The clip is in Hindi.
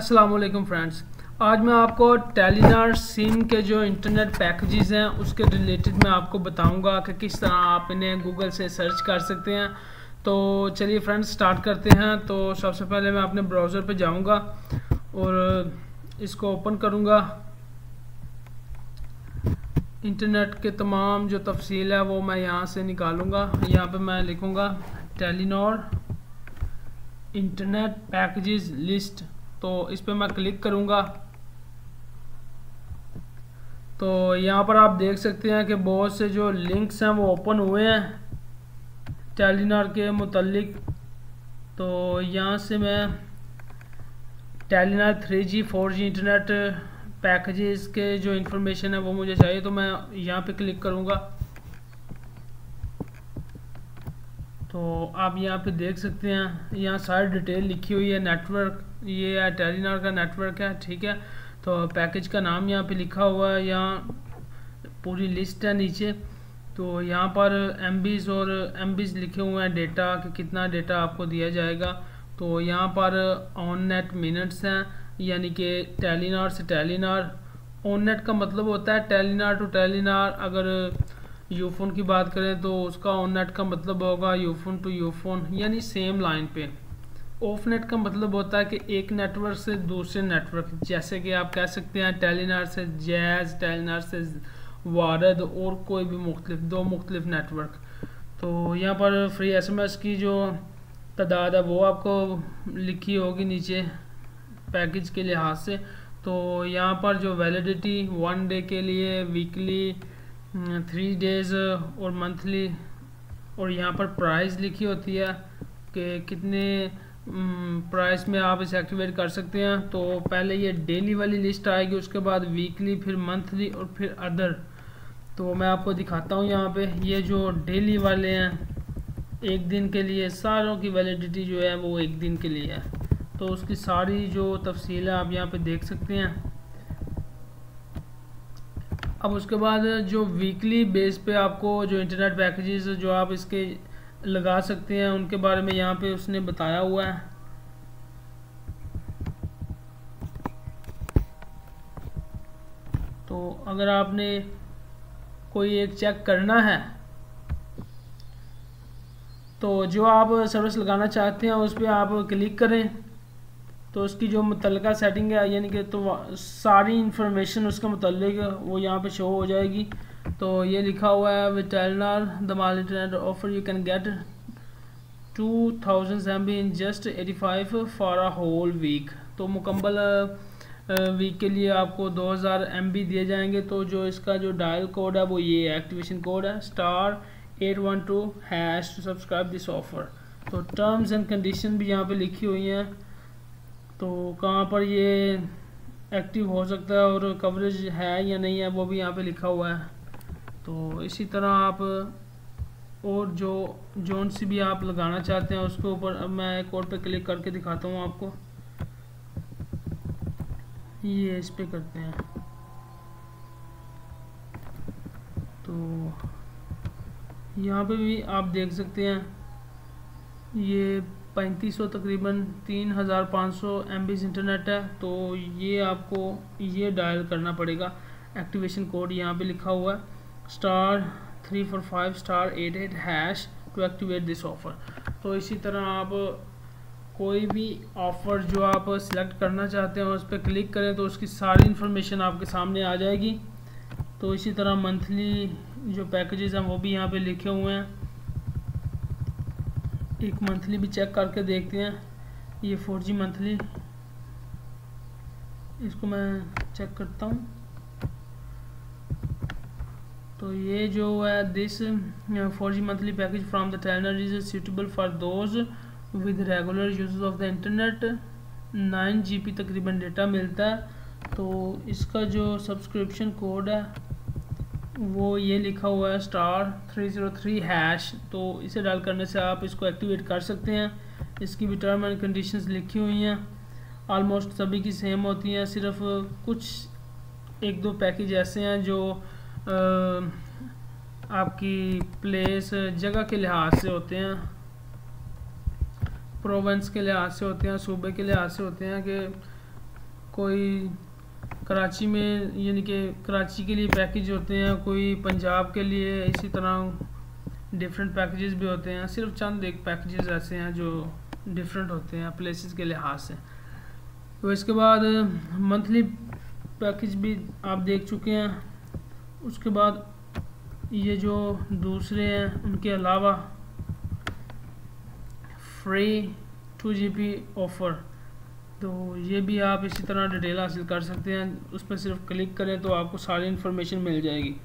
अस्सलाम वालेकुम फ्रेंड्स, आज मैं आपको टेलीनॉर सिम के जो इंटरनेट पैकेजेस हैं उसके रिलेटेड मैं आपको बताऊंगा कि किस तरह आप इन्हें गूगल से सर्च कर सकते हैं। तो चलिए फ्रेंड्स स्टार्ट करते हैं। तो सबसे पहले मैं अपने ब्राउज़र पे जाऊंगा और इसको ओपन करूंगा। इंटरनेट के तमाम जो तफसील है वो मैं यहाँ से निकालूंगा। यहाँ पे मैं लिखूंगा टेलीनॉर इंटरनेट पैकेजेस लिस्ट, तो इस पर मैं क्लिक करूंगा। तो यहाँ पर आप देख सकते हैं कि बहुत से जो लिंक्स हैं वो ओपन हुए हैं टेलीनॉर के मुतल्लिक। तो यहाँ से मैं Telenor 3G 4G internet packages के जो इंफॉर्मेशन है वो मुझे चाहिए, तो मैं यहाँ पे क्लिक करूँगा। तो आप यहाँ पे देख सकते हैं यहाँ सारी डिटेल लिखी हुई है। नेटवर्क ये है, टेलीनॉर का नेटवर्क है, ठीक है। तो पैकेज का नाम यहाँ पे लिखा हुआ है, यहाँ पूरी लिस्ट है नीचे। तो यहाँ पर MBs और MBs लिखे हुए हैं, डेटा कि कितना डेटा आपको दिया जाएगा। तो यहाँ पर ऑन नेट मिनट्स हैं, यानी कि टेलीनॉर से टेलीनॉर। ऑन नेट का मतलब होता है टेलीनॉर टू टेलीनॉर। अगर यूफोन की बात करें तो उसका ऑन नेट का मतलब होगा यूफोन टू यूफोन, यानी सेम लाइन पे। ऑफ नेट का मतलब होता है कि एक नेटवर्क से दूसरे नेटवर्क, जैसे कि आप कह सकते हैं टेलीनॉर से जैज़, टेलीनॉर से वारद और कोई भी दो मुख्तलिफ नेटवर्क। तो यहाँ पर फ्री SMS की जो तादाद है वो आपको लिखी होगी नीचे पैकेज के लिहाज से। तो यहाँ पर जो वैलिडिटी 1 डे के लिए, वीकली, 3 डेज़ और मंथली, और यहाँ पर प्राइस लिखी होती है कि कितने प्राइस में आप इसे एक्टिवेट कर सकते हैं। तो पहले ये डेली वाली लिस्ट आएगी, उसके बाद वीकली, फिर मंथली और फिर अदर। तो मैं आपको दिखाता हूँ यहाँ पे ये जो डेली वाले हैं, एक दिन के लिए, सारों की वैलिडिटी जो है वो एक दिन के लिए है। तो उसकी सारी जो तफसील है आप यहाँ पे देख सकते हैं। अब उसके बाद जो वीकली बेस पे आपको जो इंटरनेट पैकेजेस जो आप इसके लगा सकते हैं उनके बारे में यहाँ पे उसने बताया हुआ है। तो अगर आपने कोई एक चेक करना है तो जो आप सर्विस लगाना चाहते हैं उस पर आप क्लिक करें, तो उसकी जो मुतल्लिका सेटिंग है, यानी कि तो सारी इंफॉर्मेशन उसके मुतल्लिक वो यहाँ पे शो हो जाएगी। तो ये लिखा हुआ है with Telenor the mall internet offer you can get 2000 MB in just 85 for a whole week. तो मुकम्मल वीक के लिए आपको 2000 MB दिए जाएंगे। तो जो इसका जो डायल कोड है वो ये है, एक्टिवेशन कोड है *812# टू सब्सक्राइब दिस ऑफर। तो टर्म्स एंड कंडीशन भी यहाँ पे लिखी हुई हैं, तो कहाँ पर ये एक्टिव हो सकता है और कवरेज है या नहीं है वो भी यहाँ पे लिखा हुआ है। तो इसी तरह आप और जोन सी भी आप लगाना चाहते हैं उसके ऊपर, अब मैं एक और पे क्लिक करके दिखाता हूँ आपको। ये इस पे करते हैं तो यहाँ पे भी आप देख सकते हैं ये 3500 तकरीबन 3500 MB इंटरनेट है। तो ये आपको ये डायल करना पड़ेगा। एक्टिवेशन कोड यहाँ पे लिखा हुआ है *345*88# टू एक्टिवेट दिस ऑफर। तो इसी तरह आप कोई भी ऑफ़र जो आप सिलेक्ट करना चाहते हैं उस पर क्लिक करें तो उसकी सारी इन्फॉर्मेशन आपके सामने आ जाएगी। तो इसी तरह मंथली जो पैकेजेस हैं वो भी यहाँ पे लिखे हुए हैं। एक मंथली भी चेक करके देखते हैं, ये 4G मंथली, इसको मैं चेक करता हूँ। तो ये जो है this 4G monthly package from the Telenor is suitable for those with regular uses of the internet. 9 GB तकरीबन डेटा मिलता है। तो इसका जो सब्सक्रिप्शन कोड है वो ये लिखा हुआ है *303#। तो इसे डाल करने से आप इसको एक्टिवेट कर सकते हैं। इसकी भी टर्म एंड कंडीशंस लिखी हुई हैं, ऑलमोस्ट सभी की सेम होती हैं। सिर्फ कुछ एक दो पैकेज ऐसे हैं जो आपकी प्लेस जगह के लिहाज से होते हैं, प्रोवेंस के लिहाज से होते हैं, सूबे के लिहाज से होते हैं कि कोई कराची में यानी कि कराची के लिए पैकेज होते हैं, कोई पंजाब के लिए, इसी तरह डिफरेंट पैकेजेस भी होते हैं। सिर्फ चंद एक पैकेजेस ऐसे हैं जो डिफरेंट होते हैं प्लेसेस के लिहाज से। तो इसके बाद मंथली पैकेज भी आप देख चुके हैं। उसके बाद ये जो दूसरे हैं उनके अलावा फ्री 2 GB ऑफ़र, तो ये भी आप इसी तरह डिटेल हासिल कर सकते हैं। उस पर सिर्फ क्लिक करें तो आपको सारी इन्फॉर्मेशन मिल जाएगी।